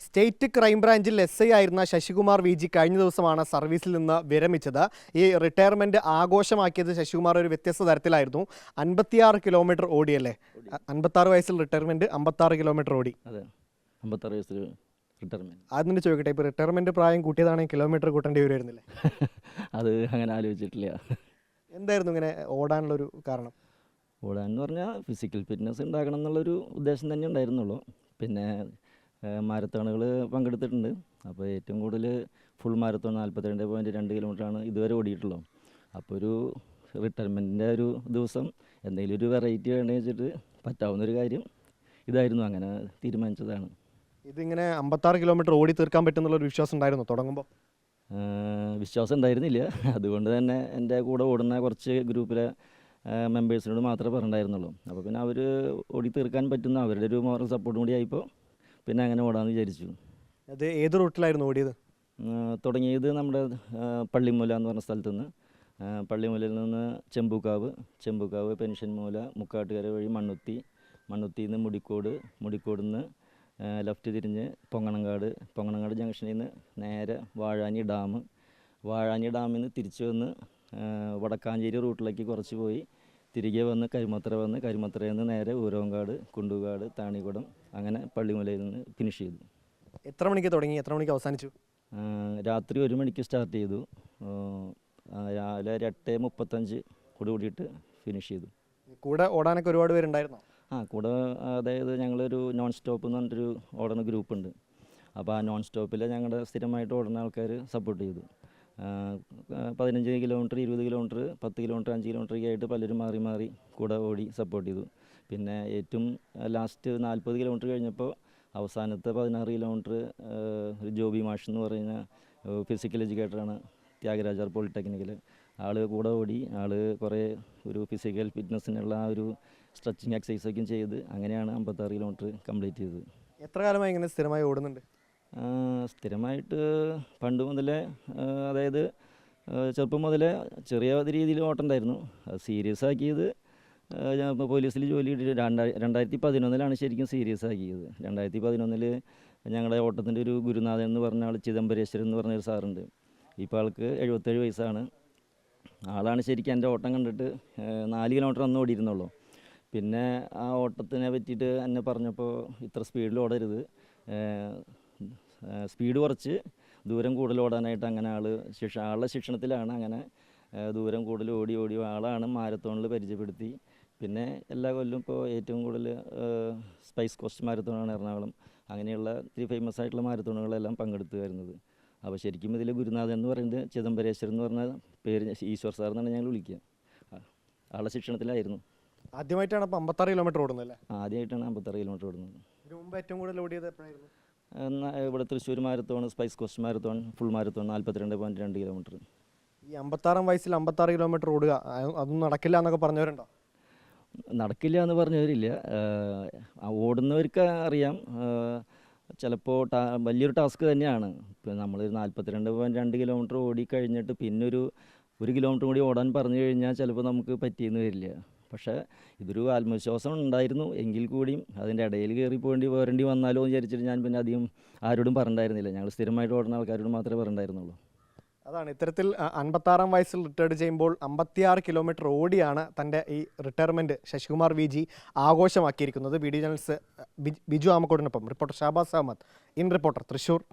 State ക്രൈംബ്രാഞ്ചിൽ SI ആയിരുന്ന Sasikumar VG കഴിഞ്ഞ ദിവസമാണ് സർവീസിൽ നിന്ന് വിരമിച്ചത്. ഈ റിട്ടയർമെന്റ് ആഘോഷമാക്കിയത് ശശികുമാർ ഒരു വ്യത്യസ്ത തരത്തിലായിരുന്നു. 56 കിലോമീറ്റർ ഓടിയല്ലേ? 56 വയസ്സിൽ റിട്ടയർമെന്റ്, 56 കിലോമീറ്റർ ഓടി. അതെ, 56 വയസ്സിൽ റിട്ടയർമെന്റ്. ആദ്യം ചോദിക്കട്ടെ, ഇപ്പോൾ റിട്ടയർമെന്റ് പ്രായം കൂട്ടിയതാണെങ്കിൽ കിലോമീറ്റർ കൂട്ടേണ്ടി വരുമായിരുന്നില്ലേ? അത് അങ്ങനെ ആലോചിച്ചിട്ടില്ല. എന്തായിരുന്നു ഇങ്ങനെ ഓടാനുള്ളൊരു കാരണം? ഓടാനെന്ന് പറഞ്ഞാൽ ഫിസിക്കൽ ഫിറ്റ്നസ് ഉണ്ടാക്കണം എന്നുള്ളൊരു ഉദ്ദേശം തന്നെ ഉണ്ടായിരുന്നുള്ളൂ. പിന്നെ മാരത്തോണുകൾ പങ്കെടുത്തിട്ടുണ്ട്. അപ്പോൾ ഏറ്റവും കൂടുതൽ ഫുൾ മാരത്തോൺ 42.2 കിലോമീറ്ററാണ് ഇതുവരെ ഓടിയിട്ടുള്ളൂ. അപ്പോൾ ഒരു റിട്ടയർമെൻറ്റിൻ്റെ ഒരു ദിവസം എന്തെങ്കിലും ഒരു വെറൈറ്റി വേണമെന്ന് വെച്ചിട്ട് പറ്റാവുന്നൊരു കാര്യം ഇതായിരുന്നു. അങ്ങനെ തീരുമാനിച്ചതാണ്. ഇതിങ്ങനെ 56 കിലോമീറ്റർ ഓടി തീർക്കാൻ പറ്റുന്നുള്ളൊരു വിശ്വാസം ഉണ്ടായിരുന്നു തുടങ്ങുമ്പോൾ? വിശ്വാസം ഉണ്ടായിരുന്നില്ല. അതുകൊണ്ട് തന്നെ എൻ്റെ കൂടെ ഓടുന്ന കുറച്ച് ഗ്രൂപ്പിലെ മെമ്പേഴ്സിനോട് മാത്രമേ പറഞ്ഞിട്ടുണ്ടായിരുന്നുള്ളൂ. അപ്പോൾ പിന്നെ അവർ ഓടി തീർക്കാൻ പറ്റുന്ന അവരുടെ ഒരു മോറൽ സപ്പോർട്ടും കൂടി ആയപ്പോൾ പിന്നെ അങ്ങനെ ഓടാമെന്ന് വിചാരിച്ചു. അത് ഏത് റൂട്ടിലായിരുന്നു ഓടിയത്? തുടങ്ങിയത് നമ്മുടെ പള്ളിമൂല എന്ന് പറഞ്ഞ സ്ഥലത്തു നിന്ന്. പള്ളിമൂലയിൽ നിന്ന് ചെമ്പൂക്കാവ് പെൻഷൻമൂല, മുക്കാട്ടുകര വഴി മണ്ണുത്തിയിൽ നിന്ന് മുടിക്കോട് നിന്ന് ലെഫ്റ്റ് തിരിഞ്ഞ് പൊങ്ങണങ്കാട് ജംഗ്ഷനിൽ നിന്ന് നേരെ വാഴാനി ഡാമിൽ നിന്ന് തിരിച്ചു വന്ന് വടക്കാഞ്ചേരി റൂട്ടിലേക്ക് കുറച്ച് പോയി തിരികെ വന്ന് കരിമത്രയിൽ നിന്ന് നേരെ ഊരവങ്കാട്, കുണ്ടുകാട്, താണിക്കുടം, അങ്ങനെ പള്ളിമലയിൽ നിന്ന് ഫിനിഷ് ചെയ്തു. എത്ര മണിക്ക് തുടങ്ങി, എത്ര മണിക്ക് അവസാനിച്ചു? രാത്രി 1 മണിക്ക് സ്റ്റാർട്ട് ചെയ്തു. രാവിലെ 8:35 കൂടിയിട്ട് ഫിനിഷ് ചെയ്തു. കൂടെ ഓടാനൊക്കെ ഒരുപാട് പേരുണ്ടായിരുന്നോ? കൂടെ അതായത് ഞങ്ങളൊരു നോൺ സ്റ്റോപ്പ് എന്ന് പറഞ്ഞിട്ടൊരു ഓടുന്ന ഗ്രൂപ്പുണ്ട്. അപ്പോൾ ആ നോൺ സ്റ്റോപ്പിൽ ഞങ്ങളുടെ സ്ഥിരമായിട്ട് ഓടുന്ന ആൾക്കാർ സപ്പോർട്ട് ചെയ്തു. 15 കിലോമീറ്റർ, 20 കിലോമീറ്റർ, 10 കിലോമീറ്റർ, 5 കിലോമീറ്റർ ഒക്കെ ആയിട്ട് പലരും മാറി കൂടെ ഓടി സപ്പോർട്ട് ചെയ്തു. പിന്നെ ഏറ്റവും ലാസ്റ്റ് 40 കിലോമീറ്റർ കഴിഞ്ഞപ്പോൾ അവസാനത്തെ 16 കിലോമീറ്റർ ഒരു ജോബി മാഷ് എന്ന് പറയുന്ന ഫിസിക്കൽ എഡ്യൂക്കേറ്ററാണ്, ത്യാഗരാജർ പോളിടെക്നിക്കിൽ. ആൾ കൂടെ ഓടി. ആൾ കുറേ ഒരു ഫിസിക്കൽ ഫിറ്റ്നസ്സിനുള്ള ആ ഒരു സ്ട്രെച്ചിങ് എക്സസൈസൊക്കെ ചെയ്ത് അങ്ങനെയാണ് 56 കിലോമീറ്റർ കംപ്ലീറ്റ് ചെയ്തത്. എത്ര കാലമായി ഇങ്ങനെ സ്ഥിരമായി ഓടുന്നുണ്ട്? സ്ഥിരമായിട്ട് പണ്ട് മുതലേ, അതായത് ചെറുപ്പം മുതലേ ചെറിയ രീതിയിൽ ഓട്ടമുണ്ടായിരുന്നു. അത് സീരിയസ് ആക്കിയത് ഞാൻ പോലീസിൽ ജോലി കിട്ടിയിട്ട് 2011 ശരിക്കും സീരിയസ് ആക്കിയത്. 2011 ഞങ്ങളുടെ ഓട്ടത്തിൻ്റെ ഒരു ഗുരുനാഥൻ എന്ന് പറഞ്ഞ ആൾ, ചിദംബരേശ്വരൻ എന്ന് പറഞ്ഞൊരു സാറുണ്ട്. ഇപ്പോൾ ആൾക്ക് 77 വയസ്സാണ്. ആളാണ് ശരിക്കും എൻ്റെ ഓട്ടം കണ്ടിട്ട് 4 കിലോമീറ്റർ അന്ന് ഓടിയിരുന്നുള്ളൂ. പിന്നെ ആ ഓട്ടത്തിനെ പറ്റിയിട്ട് എന്നെ പറഞ്ഞപ്പോൾ ഇത്ര സ്പീഡിൽ ഓടരുത്, സ്പീഡ് കുറച്ച് ദൂരം കൂടുതൽ ഓടാനായിട്ട് അങ്ങനെ ആളുടെ ശിക്ഷണത്തിലാണ് അങ്ങനെ ദൂരം കൂടുതൽ ഓടി ആളാണ് മാരത്തോണിൽ പരിചയപ്പെടുത്തി. പിന്നെ എല്ലാ കൊല്ലവും ഇപ്പോൾ ഏറ്റവും കൂടുതൽ സ്പൈസ് കോസ്റ്റ് മാരത്തോണാണ് എറണാകുളം. അങ്ങനെയുള്ള ഇത്തിരി ഫേമസ് ആയിട്ടുള്ള മാരത്തോണുകളെല്ലാം പങ്കെടുത്തു വരുന്നത്. അപ്പോൾ ശരിക്കും ഇതിൽ ഗുരുനാഥൻ എന്ന് പറയുന്നത് ചിദംബരേശ്വരൻ എന്ന് പറഞ്ഞ പേര്, ഈശ്വർ സാർ എന്നാണ് ഞങ്ങൾ വിളിക്കുക. ആളുടെ ശിക്ഷണത്തിലായിരുന്നു. ആദ്യമായിട്ടാണ് അപ്പോൾ 56 കിലോമീറ്റർ ഓടുന്നത്? ആദ്യമായിട്ടാണ് 56 കിലോമീറ്റർ ഓടുന്നത്. ഇതിനു മുമ്പ് ഏറ്റവും കൂടുതൽ ഓടിയത് എപ്പോഴായിരുന്നു? ഇവിടെ Thrissur marathon, spice cost marathon, full marathon 42.2 kilometre. ഈ 56 വയസ്സിൽ 56 കിലോമീറ്റർ ഓടുക, അതൊന്നും നടക്കില്ല എന്നൊക്കെ പറഞ്ഞവരുണ്ടോ? നടക്കില്ല എന്ന് പറഞ്ഞവരില്ല. ഓടുന്നവർക്ക് അറിയാം. ചിലപ്പോൾ വലിയൊരു ടാസ്ക് തന്നെയാണ്. ഇപ്പോൾ നമ്മളൊരു 42.2 കിലോമീറ്റർ ഓടിക്കഴിഞ്ഞിട്ട് പിന്നെ ഒരു കിലോമീറ്റർ കൂടി ഓടാൻ പറഞ്ഞു കഴിഞ്ഞാൽ ചിലപ്പോൾ നമുക്ക് പറ്റിയെന്ന് വരില്ല. പക്ഷേ ഇതൊരു ആത്മവിശ്വാസം ഉണ്ടായിരുന്നു. എങ്കിൽ കൂടിയും അതിൻ്റെ ഇടയിൽ വരേണ്ടി വന്നാലോ എന്ന് വിചാരിച്ചിട്ട് ഞാൻ പിന്നെ അധികം ആരോടും പറഞ്ഞിട്ടുണ്ടായിരുന്നില്ല. ഞങ്ങൾ സ്ഥിരമായിട്ട് ഓടുന്ന ആൾക്കാരോട് മാത്രമേ പറഞ്ഞിട്ടുണ്ടായിരുന്നുള്ളൂ. അതാണ്, ഇത്തരത്തിൽ 56 വയസ്സിൽ റിട്ടയർഡ് ചെയ്യുമ്പോൾ 56 കിലോമീറ്റർ ഓടിയാണ് തൻ്റെ ഈ റിട്ടയർമെൻറ്റ് ശശികുമാർ VG ആഘോഷമാക്കിയിരിക്കുന്നത്. VD ചാനൽസ് ബിജു ആമക്കോടിനൊപ്പം reporter Shabaz Ahmed, in reporter, Thrissur.